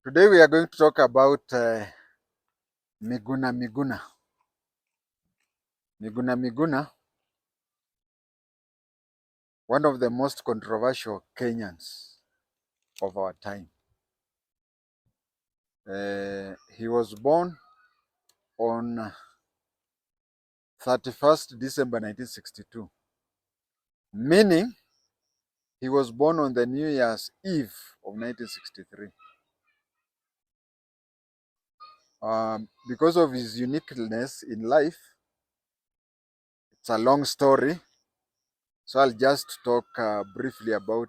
Today we are going to talk about Miguna. Miguna, one of the most controversial Kenyans of our time. He was born on 31st December 1962, meaning he was born on the New Year's Eve of 1963. Because of his uniqueness in life, it's a long story, so I'll just talk briefly about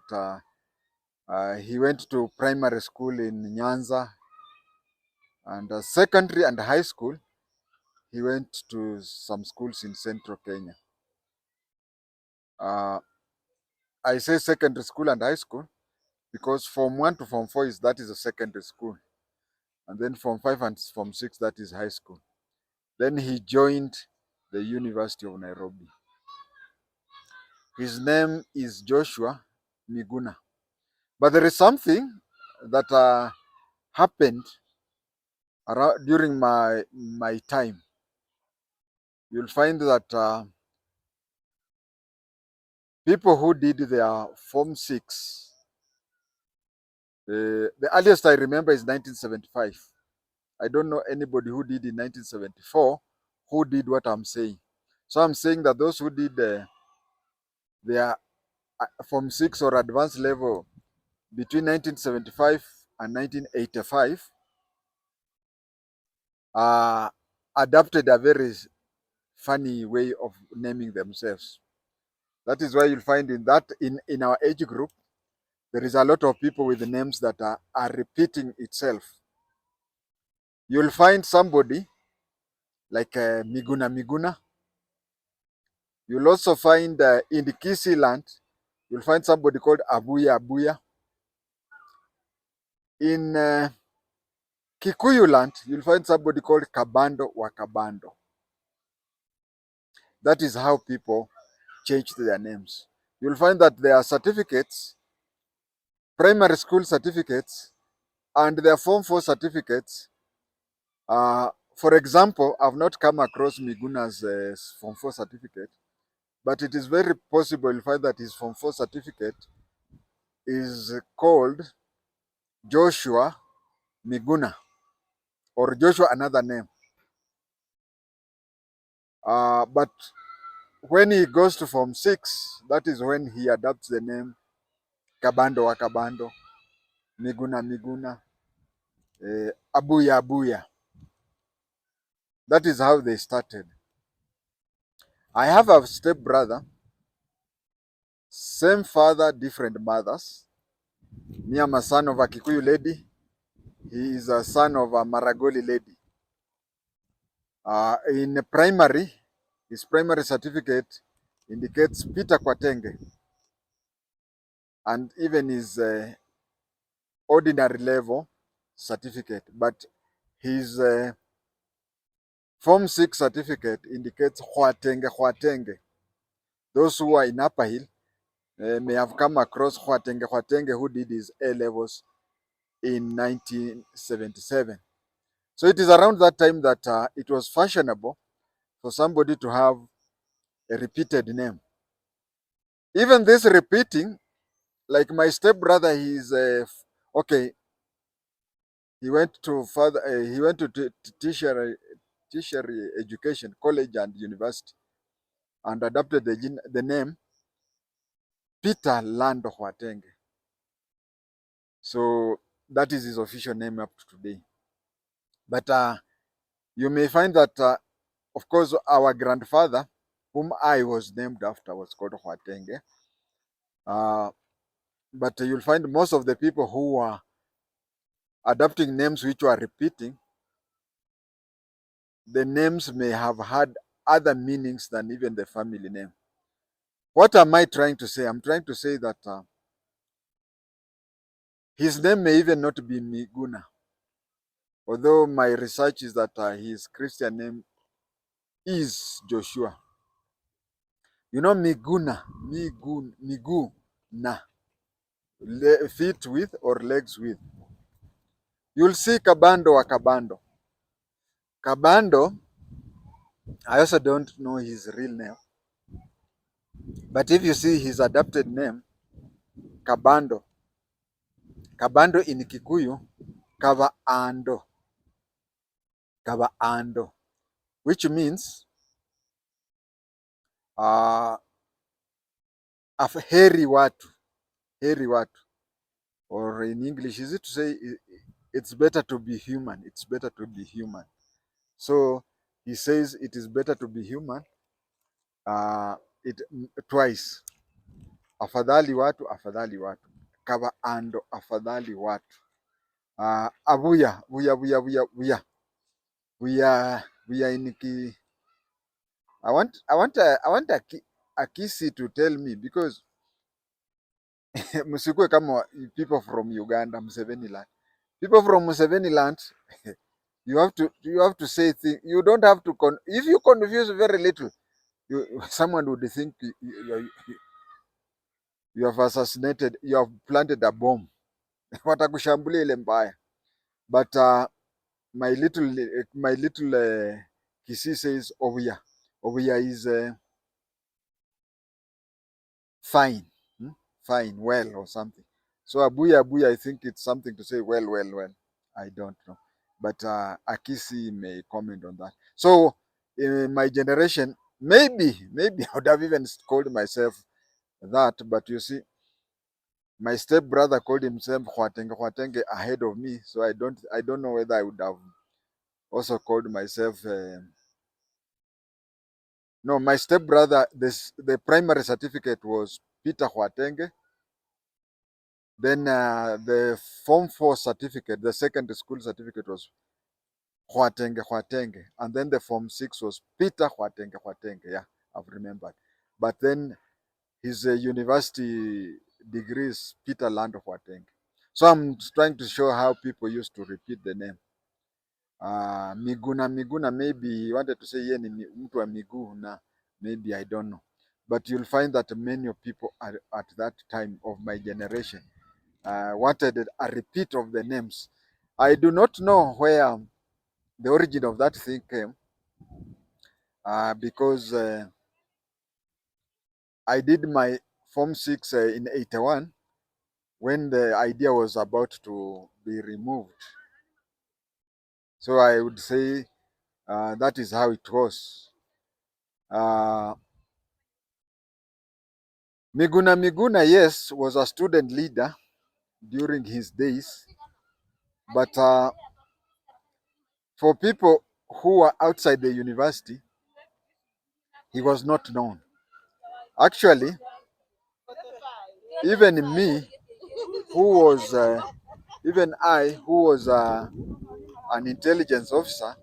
he went to primary school in Nyanza, and secondary and high school, he went to some schools in central Kenya. I say secondary school and high school because Form 1 to Form 4 that is a secondary school. And then Form 5 and Form 6, that is high school. Then he joined the University of Nairobi. His name is Joshua Miguna. But there is something that happened during my time. You'll find that people who did their Form 6, the earliest I remember is 1975. I don't know anybody who did in 1974 who did what I'm saying. So I'm saying that those who did their Form 6 or advanced level between 1975 and 1985 adopted a very funny way of naming themselves. That is why you'll find in our age group, there is a lot of people with names that are repeating itself. You'll find somebody like Miguna. You'll also find in the Kisii land, you'll find somebody called Abuya. In Kikuyu land, you'll find somebody called Kabando wa Kabando. That is how people changed their names. You'll find that there are certificates, primary school certificates, and their Form 4 certificates. For example, I've not come across Miguna's Form 4 certificate, but it is very possible you'll find that his Form 4 certificate is called Joshua Miguna, or Joshua another name. But when he goes to Form 6, that is when he adopts the name Kabando wa Kabando, Miguna, Abuya. That is how they started. I have a stepbrother, same father, different mothers. Me, I'm a son of a Kikuyu lady. He is a son of a Maragoli lady. In primary, his primary certificate indicates Peter Kwatenge, and even his ordinary level certificate. But his Form 6 certificate indicates Kwatenge. Those who are in Upper Hill may have come across Kwatenge who did his A levels in 1977. So it is around that time that it was fashionable for somebody to have a repeated name. Even this repeating, like my stepbrother, he's okay. He went to tertiary education, college and university, and adopted the name Peter Lando Kwatenge. So that is his official name up to today. But you may find that, of course, our grandfather, whom I was named after, was called Kwatenge. But you'll find most of the people who are adopting names which are repeating, the names may have had other meanings than even the family name. What am I trying to say? I'm trying to say that his name may even not be Miguna, although my research is that his Christian name is Joshua. You know, Miguna, feet with or legs with. You'll see Kabando wa Kabando. Kabando, I also don't know his real name. But if you see his adapted name, Kabando. Kabando in Kikuyu, Kavaando. Kavaando. Which means heri watu. Heri watu. Or in English, is it to say it's better to be human? It's better to be human. So he says it is better to be human it twice. Afadhali watu, afadhali watu. Kavaando, afadhali watu. Abuya, buya, buya, buya, buya. We are in Ki. I want a Kisi to tell me because msikue kama people from Uganda, Museveni land. People from Museveni land, you have to say things. You don't have to if you confuse very little, someone would think you have assassinated, you have planted a bomb. Watakushambulia ile mbaya. But my little Kisi says Obuya is fine, fine, well, or something. So Abuya, I think it's something to say well, well, well. I don't know. But Akisi may comment on that. So in my generation, maybe I would have even called myself that. But you see, my stepbrother called himself Hwatenge ahead of me. So I don't know whether I would have also called myself. No, my stepbrother, the primary certificate was Peter Hwatenge. Then the Form 4 certificate, the secondary school certificate was Hwatenge. And then the Form 6 was Peter Hwatenge. Yeah, I've remembered. But then his university degree is Peter Land Hwatenge. So I'm trying to show how people used to repeat the name. Miguna, maybe he wanted to say yeye ni mtu wa miguu na maybe I don't know. But you'll find that many of people are, at that time of my generation wanted a repeat of the names. I do not know where the origin of that thing came because I did my Form 6 in 81 when the idea was about to be removed. So I would say that is how it was. Miguna, yes, was a student leader during his days, but for people who were outside the university, he was not known. Actually, even me, who was, even I, who was an intelligence officer,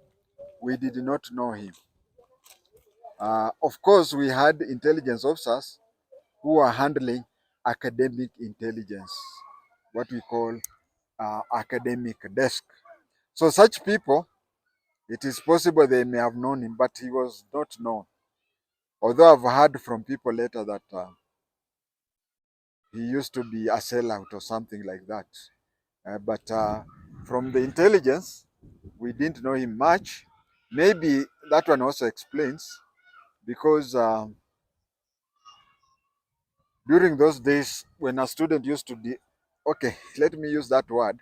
we did not know him. Of course, we had intelligence officers who were handling academic intelligence, what we call academic desk. So such people, it is possible they may have known him, but he was not known. Although I've heard from people later that he used to be a sellout or something like that. But from the intelligence, we didn't know him much. Maybe that one also explains because during those days, when a student used to okay, let me use that word.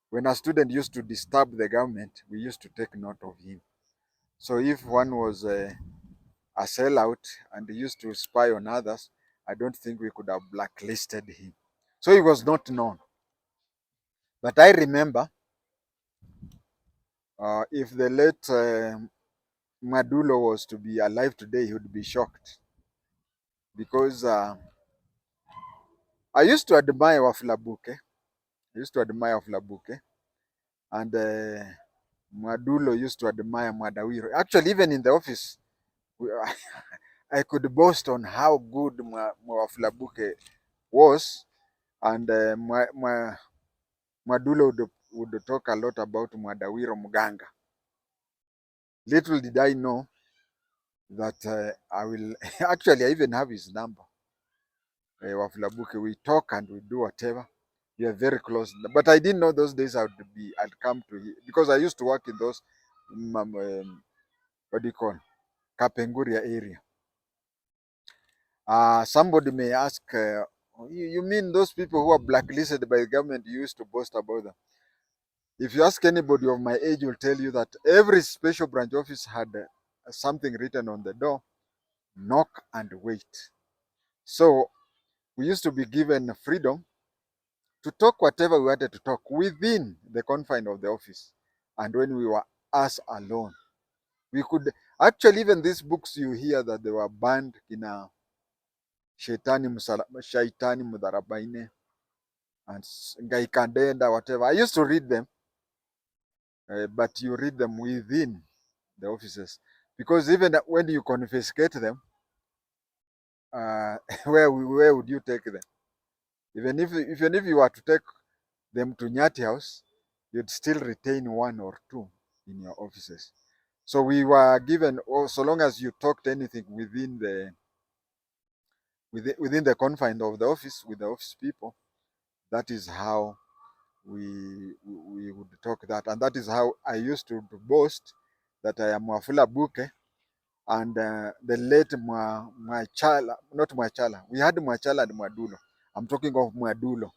When a student used to disturb the government, we used to take note of him. So if one was a sellout and he used to spy on others, I don't think we could have blacklisted him. So he was not known. But I remember if the late Madulo was to be alive today, he would be shocked because I used to admire Wafula Buke. I used to admire Wafula Buke, and Madulo used to admire Madawiro. Actually, even in the office, I could boast on how good Wafula Buke was, and Madulo would talk a lot about Madawiro Muganga. Little did I know that I will actually I even have his number. Wafula Buke, we talk and we do whatever. We are very close. But I didn't know those days I'd come to because I used to work in those what do you call Kapenguria area. Somebody may ask, you mean those people who are blacklisted by the government? You used to boast about them. If you ask anybody of my age, will tell you that every special branch office had something written on the door: knock and wait. So we used to be given freedom to talk whatever we wanted to talk within the confine of the office. And when we were us alone, we could actually, even these books you hear that they were banned in a Shaitani Mudharabaine and Gaikandenda, whatever. I used to read them, but you read them within the offices. Because even when you confiscate them, where would you take them? Even if you were to take them to Nyati House, you'd still retain one or two in your offices. So we were given, so long as you talked anything within the confines of the office with the office people, that is how we would talk that, and that is how I used to boast that I am Wafula Buke and the late Mwachala, not Mwachala. We had Mwachala and Mwadulo. I'm talking of Mwadulo.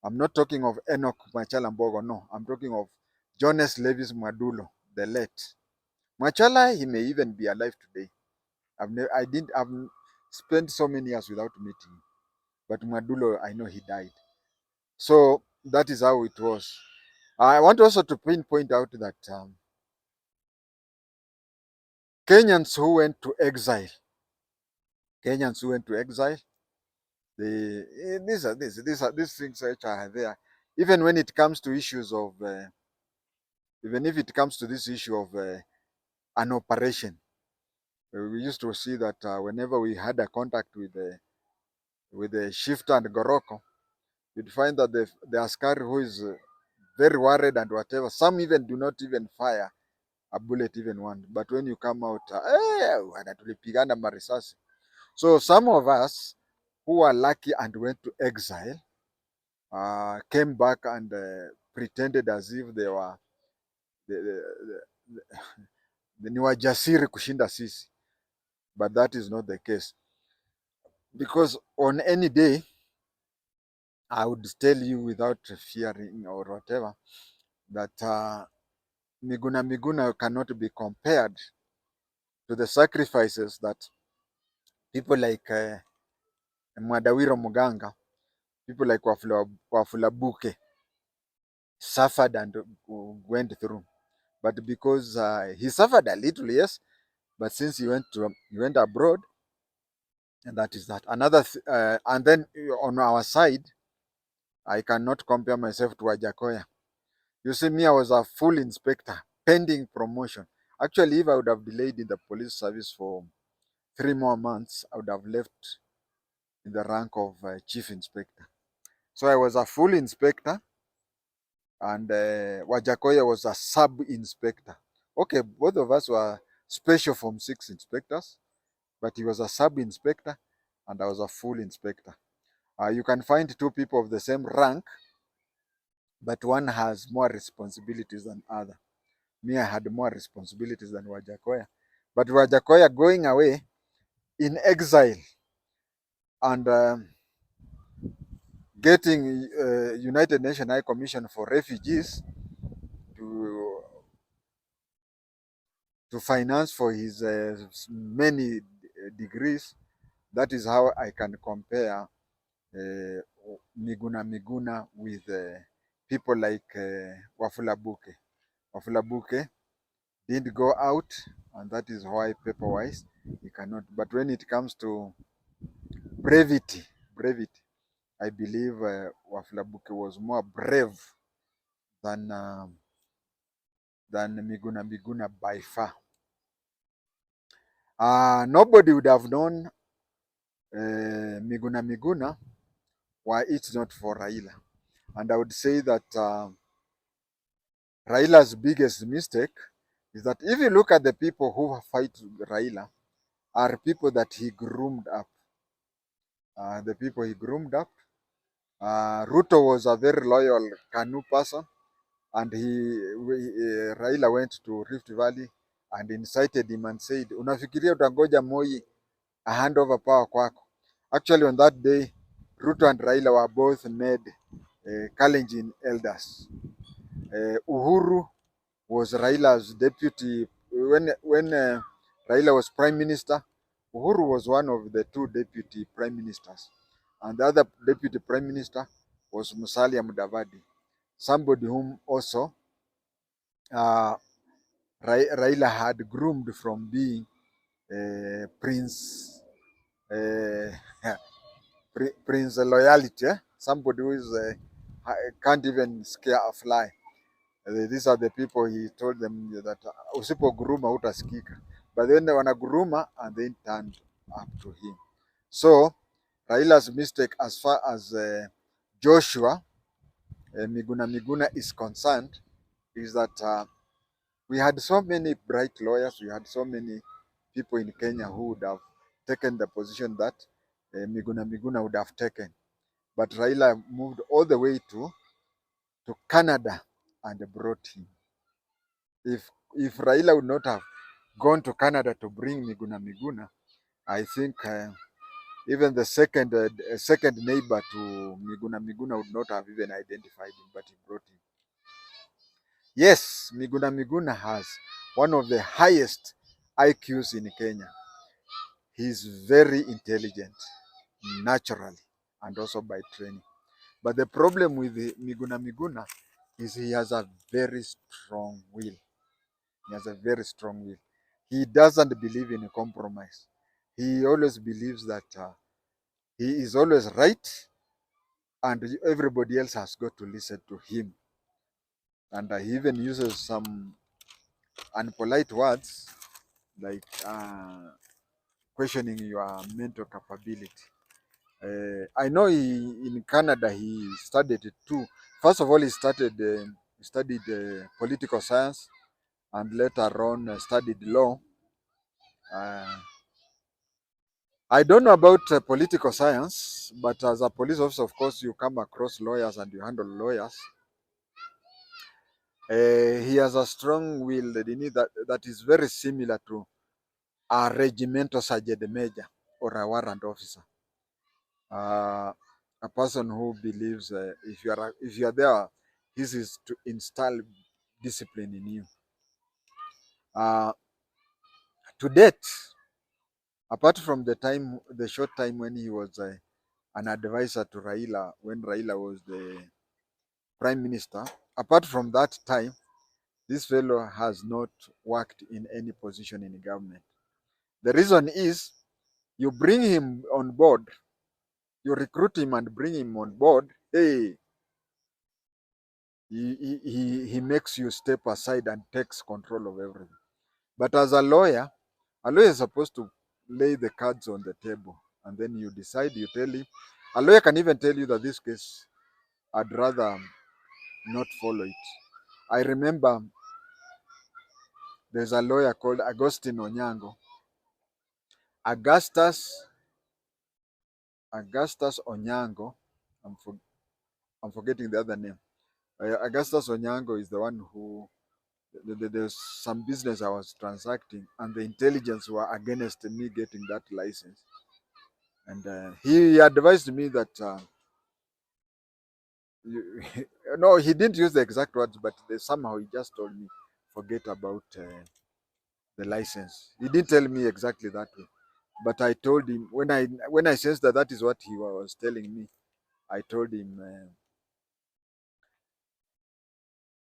I'm not talking of Enoch Mwachala Mbogo. No, I'm talking of Jonas Levis Mwadulo, the late. Mwachala, he may even be alive today. I've spent so many years without meeting him, but Mwadulo, I know he died. So that is how it was. I want also to point out that Kenyans who went to exile, these things which are there. Even when it comes to issues of, even if it comes to this issue of an operation, we used to see that whenever we had a contact with the shifter and Goroko, you'd find that the askari who is very worried and whatever, some even do not even fire a bullet even one. But when you come out, wanatulipigana marisasi. So some of us who were lucky and went to exile came back and pretended as if they were ni wajasiri kushinda sisi, but that is not the case, because on any day I would tell you without fearing or whatever that Miguna cannot be compared to the sacrifices that people like Mwadawiro Muganga, people like Wafula Buke suffered and went through. But because he suffered a little, yes, but since he went abroad, and that is that. And then on our side, I cannot compare myself to Wajakoya. You see, me, I was a full inspector, pending promotion. Actually, if I would have delayed in the police service for 3 more months, I would have left in the rank of chief inspector. So I was a full inspector, and Wajakoya was a sub inspector. Okay, both of us were special Form 6 inspectors, but he was a sub inspector and I was a full inspector. You can find two people of the same rank, but one has more responsibilities than other. Me, I had more responsibilities than Wajakoya. But Wajakoya going away in exile and getting United Nations High Commission for Refugees to finance for his many degrees, that is how I can compare Miguna with people like Wafula Buke. Wafula Buke didn't go out, and that is why paper-wise he cannot. But when it comes to brevity, I believe Wafula Buke was more brave than Miguna by far. Nobody would have known Miguna were it not for Raila. And I would say that Raila's biggest mistake is that if you look at the people who fight Raila, are people that he groomed up. The people he groomed up Ruto was a very loyal KANU person, and Raila went to Rift Valley and incited him and said, unafikiria utangoja Moi a hand over power kwako? Actually, on that day, Ruto and Raila were both made Kalenjin elders. Uhuru was Raila's deputy. When Raila was prime minister, Uhuru was one of the two deputy prime ministers. And the other deputy prime minister was Musalia Mudavadi, somebody whom also uh, Raila had groomed from being Prince uh, Prince Loyalty, somebody who is can't even scare a fly. These are the people he told them that usipoguruma hutasikika. But then they wanaguruma and then turned up to him. So Raila's mistake as far as Joshua Miguna is concerned is that we had so many bright lawyers, we had so many people in Kenya who would have taken the position that Miguna would have taken. But Raila moved all the way to Canada and brought him. If Raila would not have gone to Canada to bring Miguna, I think even the second neighbor to Miguna would not have even identified him, but he brought him. Yes, Miguna has one of the highest IQs in Kenya. He's very intelligent, naturally, and also by training. But the problem with Miguna is he has a very strong will. He has a very strong will. He doesn't believe in a compromise. He always believes that he is always right and everybody else has got to listen to him. And he even uses some unpolite words like questioning your mental capability. I know in Canada he studied it too. First of all, he studied political science and later on studied law. Uh, I don't know about political science, but as a police officer, of course, you come across lawyers and you handle lawyers. He has a strong will that is very similar to a regimental sergeant major or a warrant officer. A person who believes if you are there, this is to install discipline in you. To date, apart from the short time when he was an advisor to Raila, when Raila was the prime minister, apart from that time, this fellow has not worked in any position in the government. The reason is you bring him on board, you recruit him and bring him on board, hey, he makes you step aside and takes control of everything. But as a lawyer is supposed to lay the cards on the table and then you decide, you tell him. A lawyer can even tell you that this case, I'd rather not follow it. I remember there's a lawyer called Agustin Onyango. Augustus Onyango. I'm forgetting the other name. Augustus Onyango is the one who there's some business I was transacting, and the intelligence were against me getting that license. And he advised me that no, he didn't use the exact words, but somehow he just told me forget about the license. He didn't tell me exactly that way, but I told him when I sensed that that is what he was telling me. I told him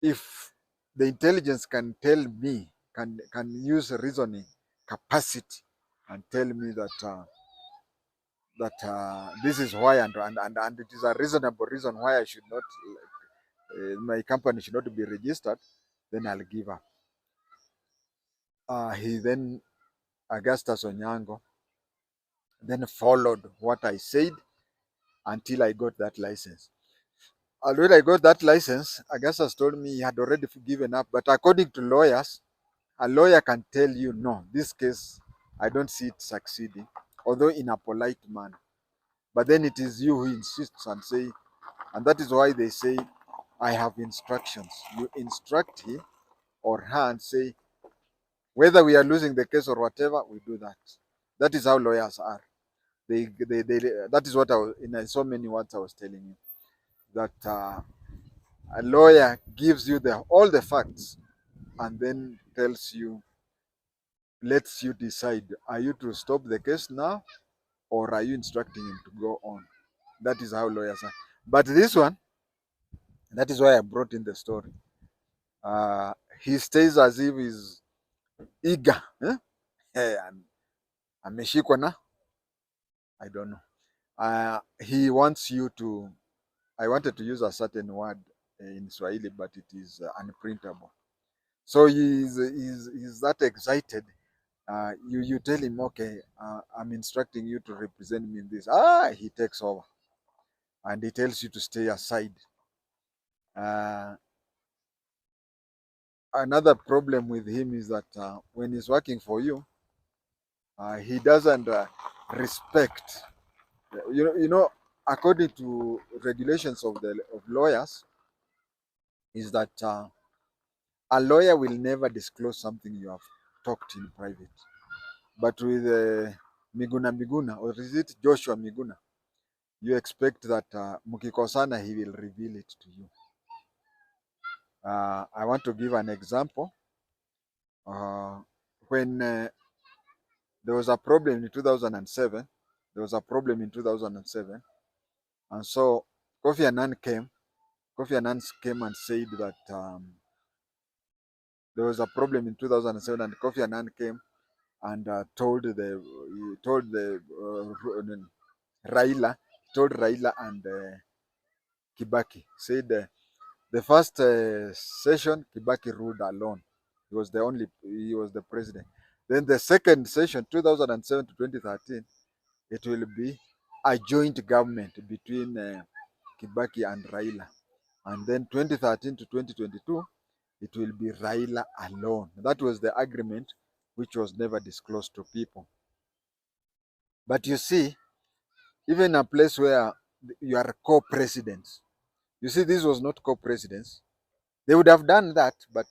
if the intelligence can tell me, can use reasoning capacity and tell me that this is why and it is a reasonable reason why I should not my company should not be registered, then I'll give up. He then Augustus Onyango then followed what I said until I got that license. And when I got that license, Augustus told me he had already given up. But according to lawyers, a lawyer can tell you, no, this case, I don't see it succeeding, although in a polite manner. But then it is you who insists and say, And that is why they say, I have instructions. You instruct him or her and say, whether we are losing the case or whatever, we do that. That is how lawyers are. That is what I was, in so many words I was telling you, that a lawyer gives you all the facts and then tells you, lets you decide, are you to stop the case now or are you instructing him to go on? That is how lawyers are. But this one, that is why I brought in the story. He stays as if he's eager. Ameshikwa na, I don't know. He wants you to, I wanted to use a certain word in Swahili, but it is unprintable. So he's that excited. You tell him, okay, I'm instructing you to represent me in this. He takes over and he tells you to stay aside. Another problem with him is that when he's working for you, he doesn't respect. According to regulations of lawyers, is that a lawyer will never disclose something you have talked in private. But with Miguna, or is it Joshua Miguna, you expect that mukikosana, he will reveal it to you. I want to give an example. When there was a problem in 2007, and so Kofi Annan came and said that there was a problem in 2007, and Kofi Annan came and told Raila and Kibaki, said the first session Kibaki ruled alone. He was the president. Then the second session, 2007 to 2013, it will be a joint government between Kibaki and Raila. And then 2013 to 2022, it will be Raila alone. That was the agreement, which was never disclosed to people. But you see, even a place where you are co-presidents, you see, this was not co-presidents. They would have done that, but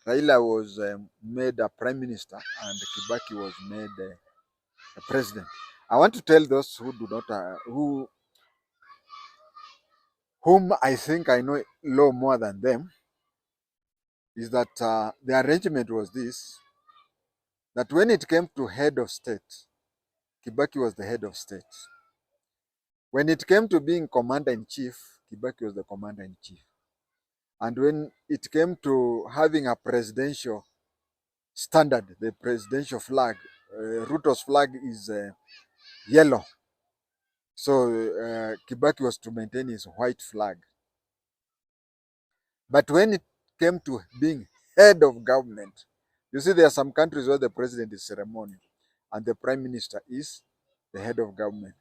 Raila was made a prime minister and Kibaki was made a president. I want to tell those who do not, whom I think I know law more than them, is that the arrangement was this, that when it came to head of state, Kibaki was the head of state. When it came to being commander-in-chief, Kibaki was the commander-in-chief. And when it came to having a presidential standard, the presidential flag, Ruto's flag is yellow. So Kibaki was to maintain his white flag. But when it came to being head of government, you see, there are some countries where the president is ceremonial and the prime minister is the head of government.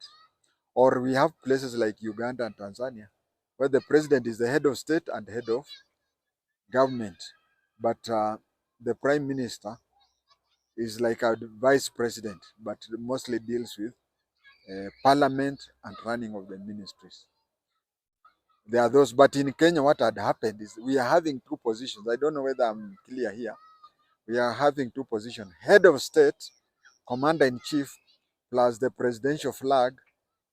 Or we have places like Uganda and Tanzania where the president is the head of state and head of government. But the prime minister is like a vice president, but mostly deals with parliament and running of the ministries. There are those, but in Kenya, what had happened is we are having two positions. I don't know whether I'm clear here. We are having two positions: head of state, commander in chief, plus the presidential flag.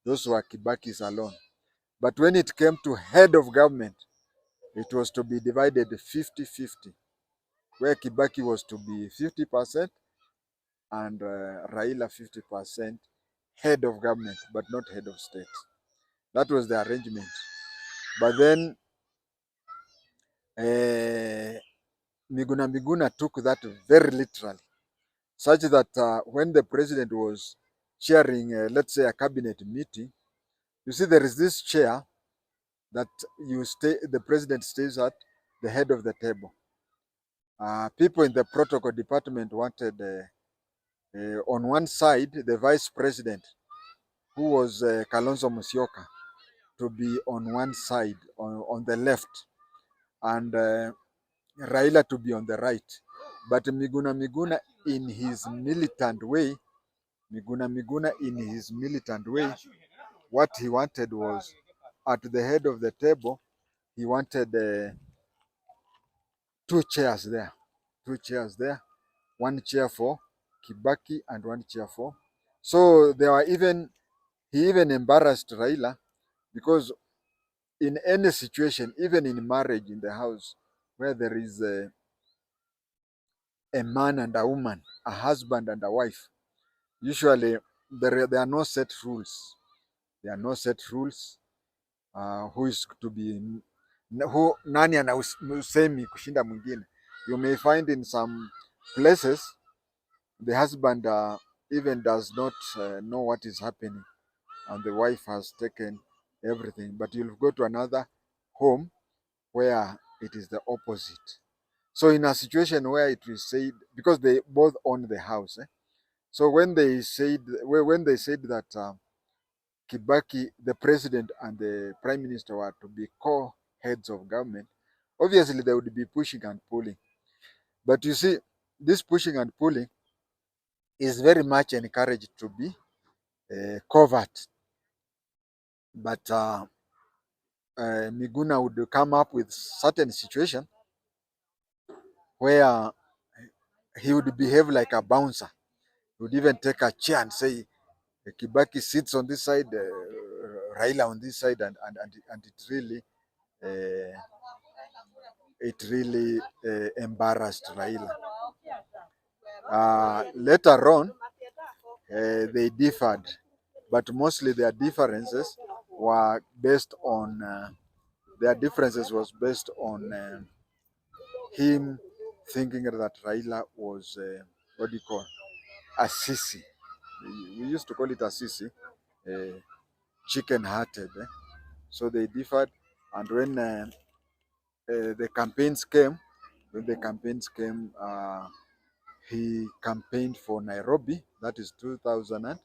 Those were Kibaki's alone. But when it came to head of government, it was to be divided 50-50, where Kibaki was to be 50% and Raila 50% head of government, but not head of state. That was the arrangement. But then Miguna took that very literally, such that when the president was chairing, let's say, a cabinet meeting, you see, there is this chair that the president stays at the head of the table. People in the protocol department wanted, on one side, the vice president, who was Kalonzo Musyoka, to be on one side, on the left, and Raila to be on the right. But Miguna in his militant way, what he wanted was at the head of the table, he wanted two chairs there, one chair for Kibaki and one chair for. So there were even he even embarrassed Raila because in any situation, even in marriage in the house, where there is a man and a woman, a husband and a wife, usually there are no set rules. There are no set rules. Who is to be who nani ana usemi kushinda mwingine. You may find in some places the husband even does not know what is happening, and the wife has taken everything. But you'll go to another home where it is the opposite. So in a situation where it is said, because they both own the house, so when they said that Kibaki, the president and the prime minister were to be co-heads of government, obviously they would be pushing and pulling. But you see, this pushing and pulling is very much encouraged to be covert. But Miguna would come up with certain situation where he would behave like a bouncer. He would even take a chair and say, Kibaki sits on this side, Raila on this side, and uh, it really embarrassed Raila. Later on, they differed, but mostly their differences were based on him thinking that Raila was what do you call a sissy. We used to call it a sissy, chicken-hearted. So they differed, and the campaigns came, when the campaigns came, he campaigned for Nairobi. That is 2000.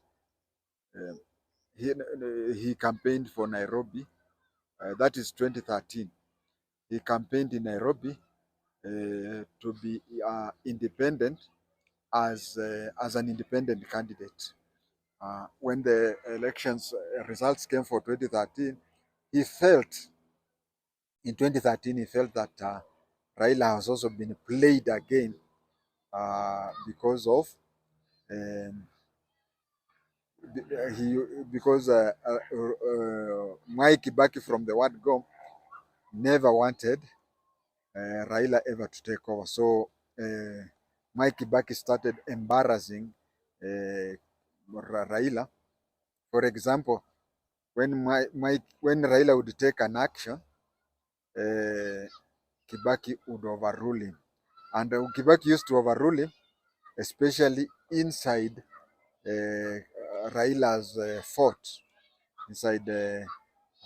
He campaigned for Nairobi. That is 2013. He campaigned in Nairobi to be independent as an independent candidate. When the elections results came for 2013, he felt in 2013 he felt that Raila has also been played again because of um, he because Mike Kibaki from the word go never wanted Raila ever to take over. So Mike Kibaki started embarrassing Raila. For example, when Raila would take an action, uh, Kibaki would overrule him, and Kibaki used to overrule him, especially inside Raila's fort, inside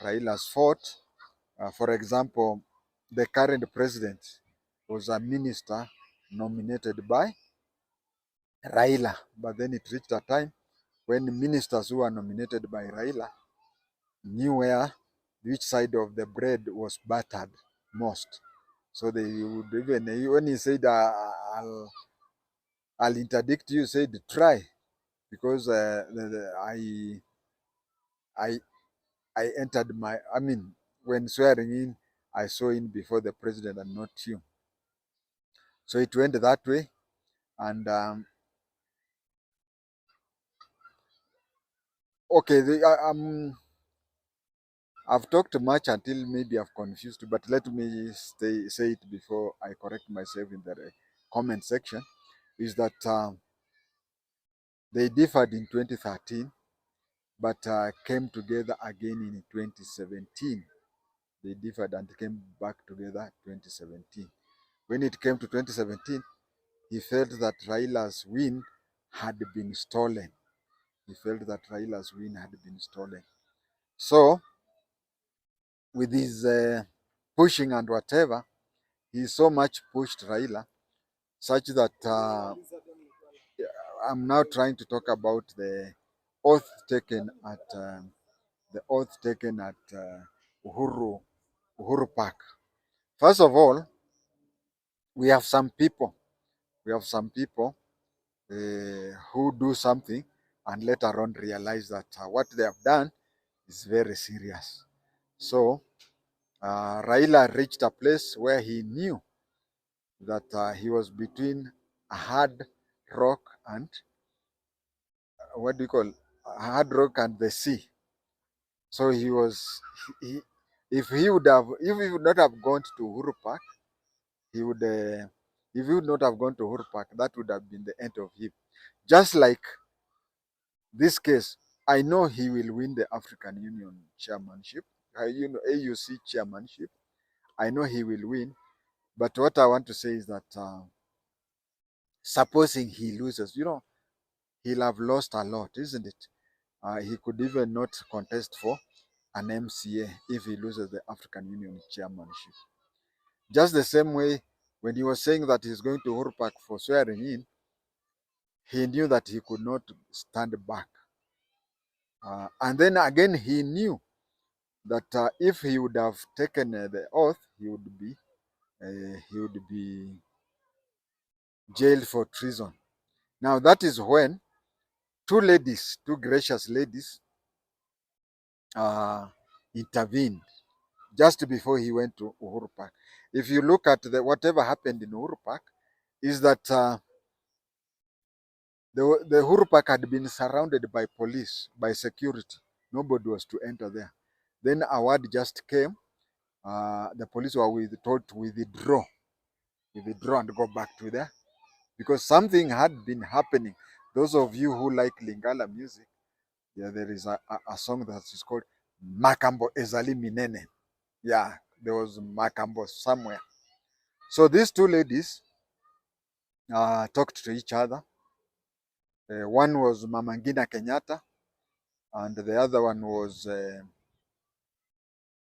Raila's fort. For example, the current president was a minister nominated by Raila, but then it reached a time when ministers who were nominated by Raila knew which side of the bread was buttered most. So they would even, when he said, I'll interdict you, said, try, because I, I entered when swearing in, I saw in before the president and not you. So it went that way. And okay, I've talked much until maybe I've confused, but let me say it before I correct myself in the comment section. Is that they differed in 2013, but came together again in 2017. They differed and came back together 2017. When it came to 2017, he felt that Raila's win had been stolen. He felt that Raila's win had been stolen. So, with his pushing and whatever, he so much pushed Raila such that I'm now trying to talk about the oath taken at Uhuru Park. First of all, we have some people. We have some people who do something and later on realize that what they have done is very serious. So Raila reached a place where he knew that he was between a hard rock and what do you call a hard rock and the sea. So he was he, if he would not have gone to Uhuru Park, he would if he would not have gone to Uhuru Park, that would have been the end of him. Just like this case, I know he will win the African Union chairmanship, AUC chairmanship. I know he will win, but what I want to say is that supposing he loses, he'll have lost a lot, isn't it? He could even not contest for an MCA if he loses the African Union chairmanship. Just the same way, when he was saying that he's going to Uhuru Park for swearing in, he knew that he could not stand back. And then again, he knew that if he would have taken the oath, he would be jailed for treason. Now that is when two gracious ladies, uh, intervened just before he went to Uhuru Park. If you look at whatever happened in Uhuru Park, is that the Uhuru Park had been surrounded by police, by security. Nobody was to enter there. Then a word just came. The police were told to withdraw and go back to there because something had been happening. Those of you who like Lingala music, yeah, there is a song that is called Makambo Ezali Minene. Yeah, there was Makambo somewhere. So these two ladies talked to each other. One was Mama Ngina Kenyatta, and the other one was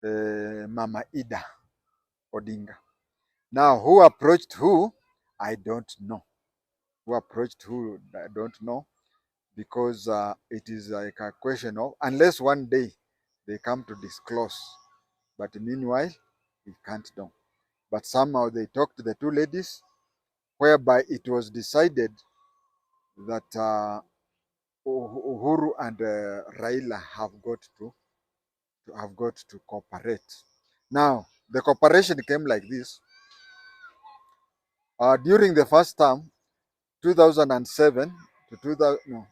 Mama Ida Odinga. Now, who approached who? I don't know. Who approached who? I don't know, because it is like a question of, unless one day they come to disclose. But meanwhile, we can't know. But somehow they talked to the two ladies, whereby it was decided that Uhuru and Raila have got to cooperate. Now, the cooperation came like this. During the first term, 2007 to 2000, no,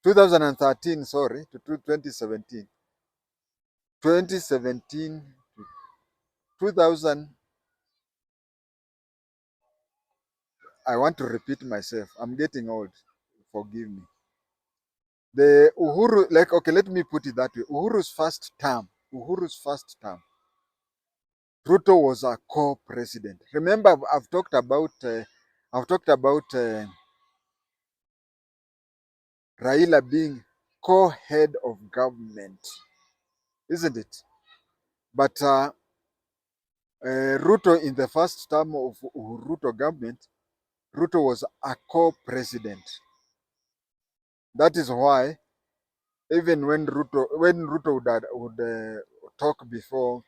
2013, sorry, to 2017. 2017 to 2000, I want to repeat myself. I'm getting old. Forgive me. The Uhuru, like, okay, let me put it that way. Uhuru's first term, Ruto was a co-president. Remember, I've talked about Raila being co-head of government, isn't it? But Ruto, in the first term of Ruto government, Ruto was a co-president. That is why even when Ruto would talk before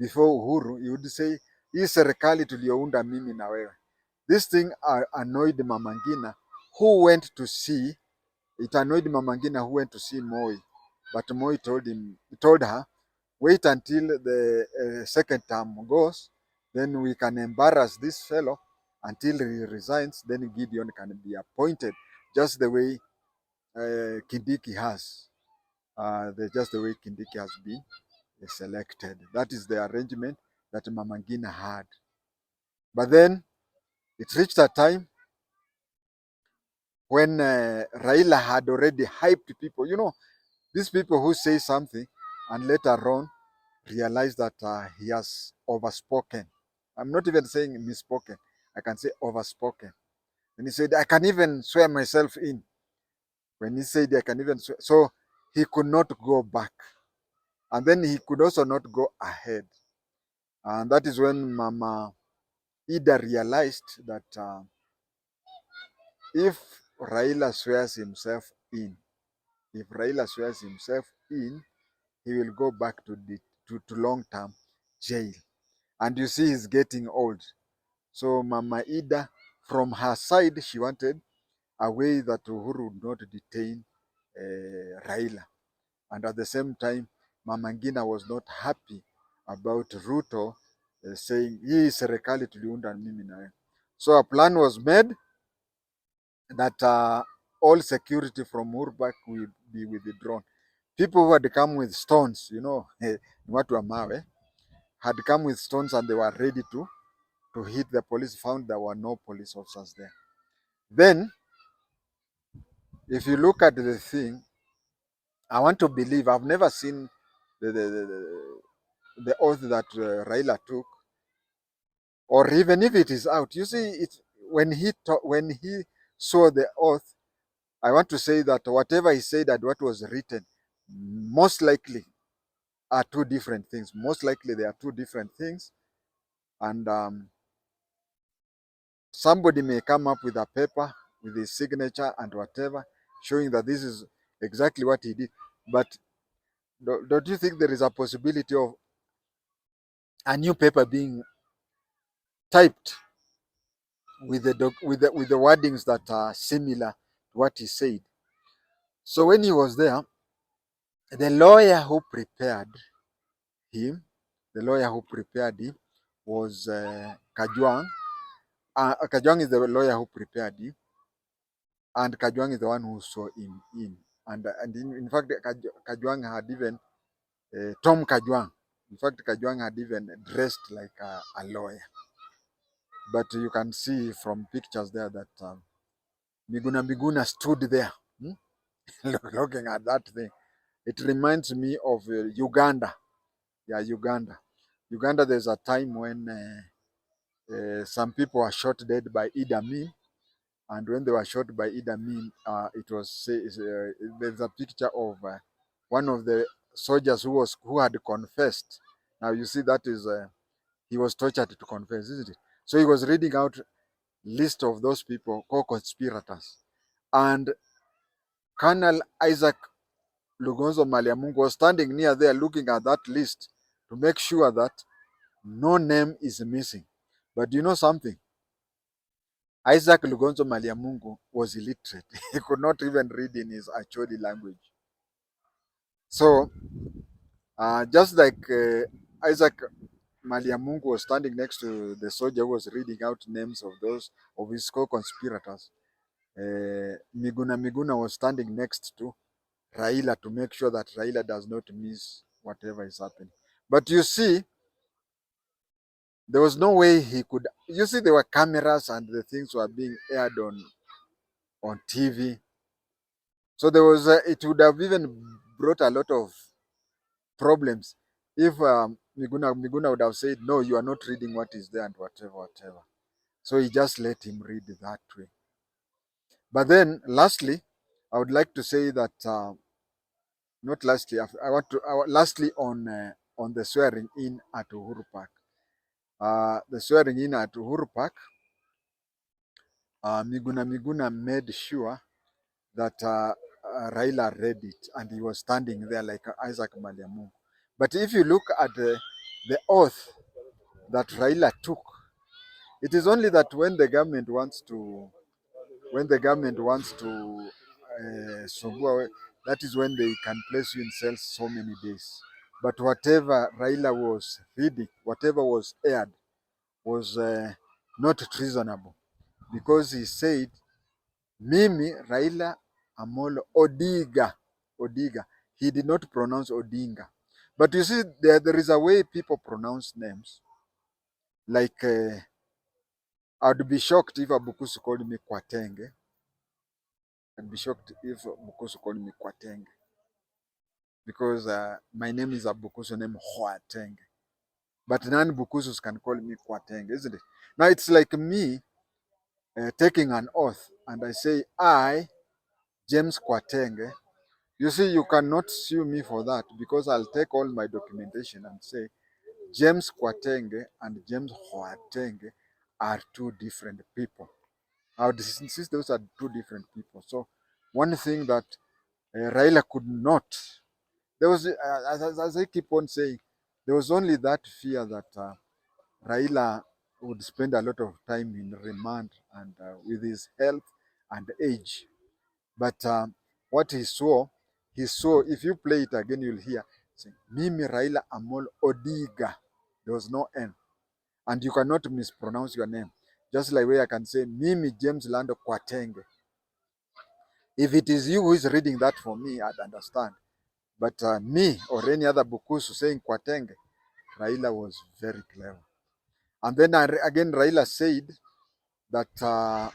Uhuru, he would say hii serikali tuliounda mimi na wewe. This thing annoyed Mama Ngina, who went to see it annoyed Mama Ngina, who went to see Moi, but Moi told her, wait until the second term goes, then we can embarrass this fellow until he resigns, then Gideon can be appointed, just the way Kindiki has. Just the way Kindiki has been selected. That is the arrangement that Mama Ngina had. But then it reached a time when Raila had already hyped people. These people who say something and later on realize that he has overspoken. I'm not even saying misspoken. I can say overspoken. And he said, I can even swear myself in. When he said, I can even swear. So he could not go back. And then he could also not go ahead. And that is when Mama Ida realized that if Raila swears himself in, if Raila swears himself in, he will go back to long-term jail. And you see, he's getting old. So Mama Ida, from her side, she wanted a way that Uhuru would not detain Raila. And at the same time, Mama Ngina was not happy about Ruto saying hii serikali tuliunda mimi na wewe. So a plan was made that all security from Uhuru will be withdrawn. People who had come with stones, watu wa mawe, had come with stones and they were ready to hit the police, found there were no police officers there. Then, if you look at the thing, I want to believe, I've never seen the oath that Raila took, or even if it is out. You see, when he saw the oath, I want to say that whatever he said and what was written, most likely are two different things. Most likely they are two different things. And somebody may come up with a paper with his signature and whatever, showing that this is exactly what he did. But don't you think there is a possibility of a new paper being typed with the wordings that are similar to what he said? So when he was there, the lawyer who prepared him, was Kajwang. Kajwang is the lawyer who prepared him, and Kajwang is the one who saw him in. And in fact, Kajwang had even Tom Kajwang. In fact, Kajwang had even dressed like a lawyer. But you can see from pictures there that Miguna stood there looking at that thing. It reminds me of Uganda. Yeah, Uganda. Uganda, there's a time when some people were shot dead by Idi Amin. And when they were shot by Idi Amin, there's a picture of one of the soldiers who had confessed. Now you see that is he was tortured to confess, isn't it? So he was reading out list of those people co-conspirators, and Colonel Isaac Lugonzo Maliamungu was standing near there looking at that list to make sure that no name is missing. But you know something? Isaac Lugonzo Maliamungu was illiterate. He could not even read in his Acholi language. So, just like Isaac Maliamungu was standing next to the soldier who was reading out names of his co-conspirators, Miguna was standing next to Raila to make sure that Raila does not miss whatever is happening. But you see, there was no way he could. You see, there were cameras and the things were being aired on TV. So it would have even brought a lot of problems if Miguna would have said, no, you are not reading what is there and whatever. So he just let him read that way. But then, lastly, I would like to say that, not lastly, lastly on the swearing in at Uhuru Park. The swearing in at Uhuru Park, Miguna made sure that Raila read it, and he was standing there like Isaac Maliamungu. But if you look at the oath that Raila took, it is only that when the government wants to that is when they can place you in cells so many days. But whatever Raila was reading, whatever was aired, was not treasonable, because he said, Mimi Raila Amolo Odiga. He did not pronounce Odinga. But you see, there is a way people pronounce names. Like, I'd be shocked if Abukusu called me Kwatenge. I'd be shocked if Abukusu called me Kwatenge. Because my name is Abukusu, name Kwatenge. But none Bukusus can call me Kwatenge, isn't it? Now it's like me taking an oath and I say, I, James Kwatenge. You see, you cannot sue me for that, because I'll take all my documentation and say, James Kwatenge and James Kwatenge are two different people. I would insist those are two different people. So one thing that Raila could not, there was, as I keep on saying, there was only that fear that Raila would spend a lot of time in remand and with his health and age. But what he saw, if you play it again, you'll hear, saying, Mimi Raila Amol Odiga. There was no N. And you cannot mispronounce your name. Just like where I can say, Mimi James Lando Kwatenge. If it is you who is reading that for me, I'd understand. But me or any other Bukusu saying Kwatenge, Raila was very clever. And then again, Raila said that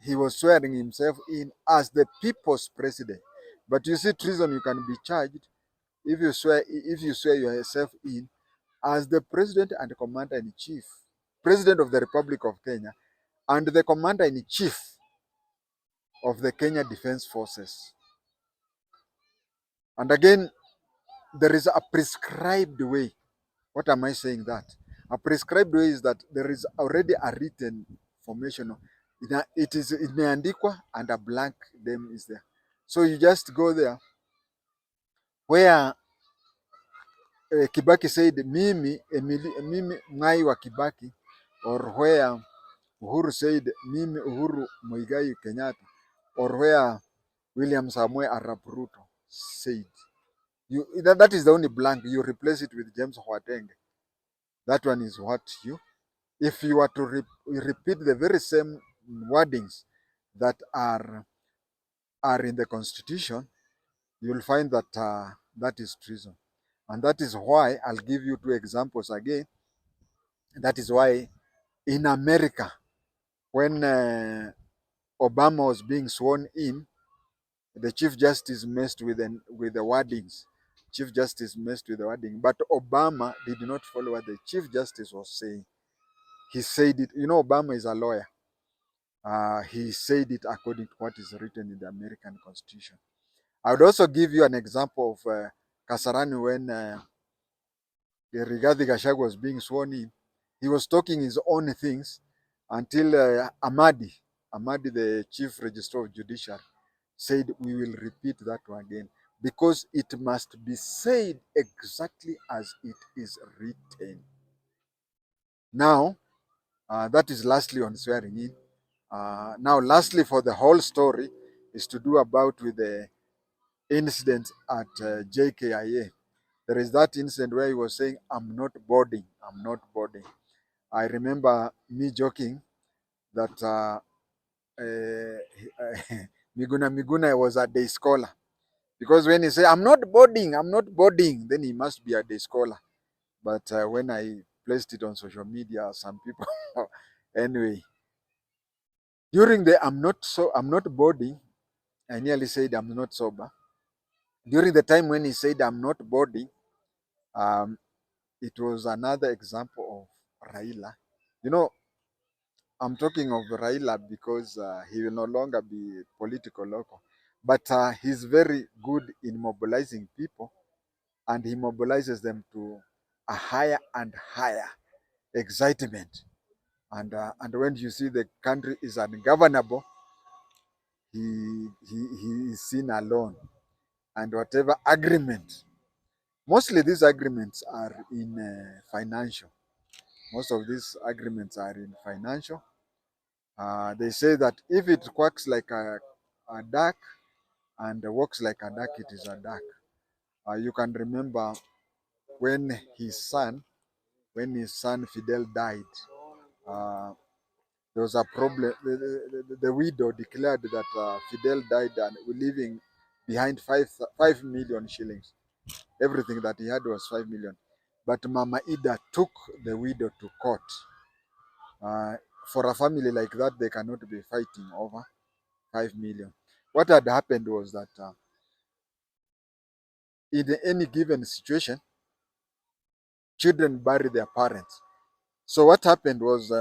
he was swearing himself in as the people's president. But you see, treason, you can be charged if you swear yourself in as the president and commander in chief, president of the Republic of Kenya, and the commander in chief of the Kenya Defense Forces. And again, there is a prescribed way. What am I saying that? A prescribed way is that there is already a written formation. It is imeandikwa and a blank name is there. So you just go there where Kibaki said mimi Mwai wa Kibaki, or where Uhuru said mimi Uhuru Muigai Kenyatta, or where William Samoei Arap Ruto said. That is the only blank. You replace it with James Hwatenge. That one is what you. If you are to repeat the very same wordings that are in the Constitution, you will find that that is treason. And that is why I'll give you two examples again. That is why in America, when Obama was being sworn in, the Chief Justice messed with the wordings. Chief Justice messed with the wording, but Obama did not follow what the Chief Justice was saying. He said it. You know, Obama is a lawyer. He said it according to what is written in the American Constitution. I would also give you an example of Kasarani when Rigathi Gachagua was being sworn in. He was talking his own things until Amadi, the Chief Registrar of Judiciary, said, we will repeat that one again because it must be said exactly as it is written. Now, that is lastly on swearing in. Now, lastly, for the whole story is to do about with the incident at JKIA. There is that incident where he was saying, I'm not boarding. I remember me joking that Miguna was a day scholar. Because when he say, I'm not boarding, then he must be a day scholar. But when I placed it on social media, some people, anyway, during the I'm not boarding, I nearly said I'm not sober. During the time when he said I'm not boarding, um, it was another example of Raila. You know, I'm talking of Raila because he will no longer be political local, but he's very good in mobilizing people, and he mobilizes them to a higher and higher excitement. And when you see the country is ungovernable, he is seen alone. And whatever agreement, mostly these agreements are in financial. Most of these agreements are in financial. They say that if it quacks like a duck and walks like a duck, it is a duck. You can remember when his son Fidel died, uh, there was a problem. The widow declared that Fidel died and leaving behind 5 million shillings. Everything that he had was 5 million. But Mama Ida took the widow to court. Uh, for a family like that, they cannot be fighting over 5 million. What had happened was that in any given situation, children bury their parents. So what happened was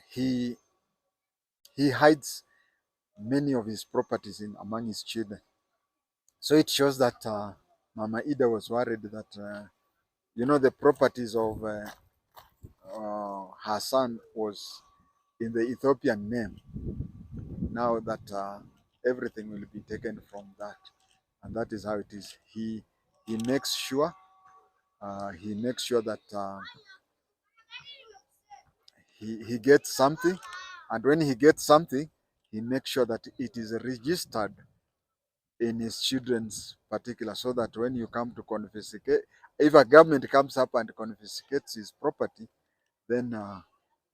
he hides many of his properties in among his children. So it shows that Mama Ida was worried that the properties of her son was in the Ethiopian name. Now that everything will be taken from that, and that is how it is. He makes sure that he gets something, and when he gets something, he makes sure that it is registered in his children's particular, so that when you come to confiscate, if a government comes up and confiscates his property, then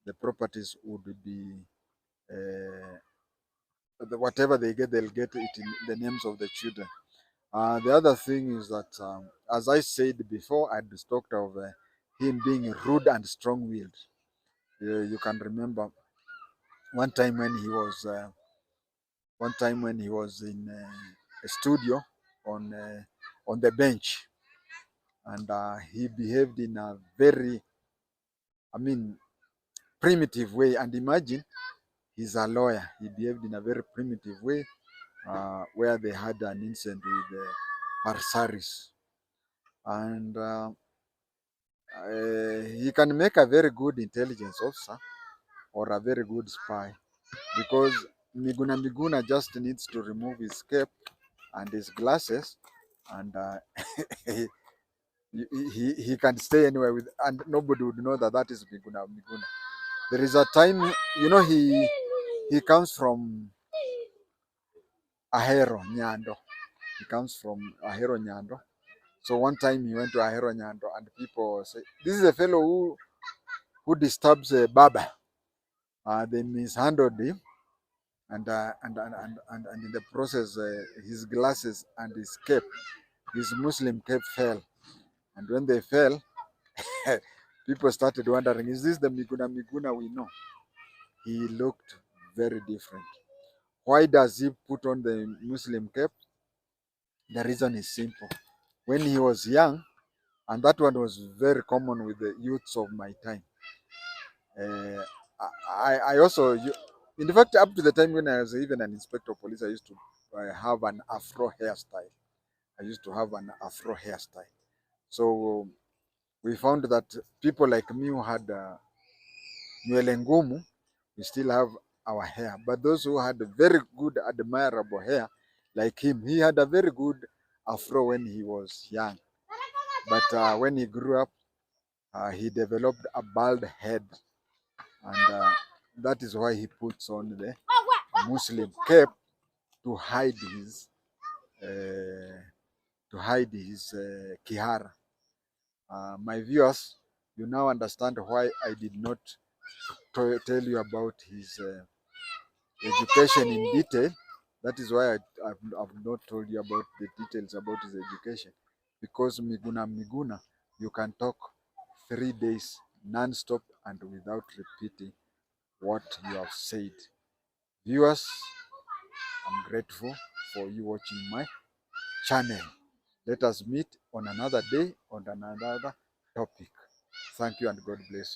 the properties would be whatever they get, they'll get it in the names of the children. The other thing is that, as I said before, I talked of him being rude and strong-willed. You can remember one time when he was in a studio on the bench, and he behaved in a very, I mean, primitive way. And imagine, he's a lawyer. He behaved in a very primitive way, where they had an incident with Parsaris, and he can make a very good intelligence officer or a very good spy, because Miguna just needs to remove his cape and his glasses, and he can stay anywhere with, and nobody would know that that is Miguna. There is a time, he comes from Ahero Nyando. He comes from Ahero Nyando. So one time he went to Ahero Nyando, and people say, "This is a fellow who disturbs Baba." They mishandled him, and in the process, his glasses and his Muslim cape fell. And when they fell, people started wondering, is this the Miguna we know? He looked very different. Why does he put on the Muslim cape? The reason is simple. When he was young, and that one was very common with the youths of my time. Uh, I also, in fact, up to the time when I was even an inspector of police, I used to have an afro hairstyle. I used to have an afro hairstyle. So we found that people like me who had nywele ngumu, we still have our hair. But those who had very good, admirable hair, like him, he had a very good afro when he was young. But when he grew up, he developed a bald head, and that is why he puts on the Muslim cape to hide his kihara. My viewers, you now understand why I did not tell you about his education in detail. That is why I've not told you about the details about his education. Because Miguna, you can talk 3 days non-stop and without repeating what you have said. Viewers, I'm grateful for you watching my channel. Let us meet on another day on another topic. Thank you and God bless you.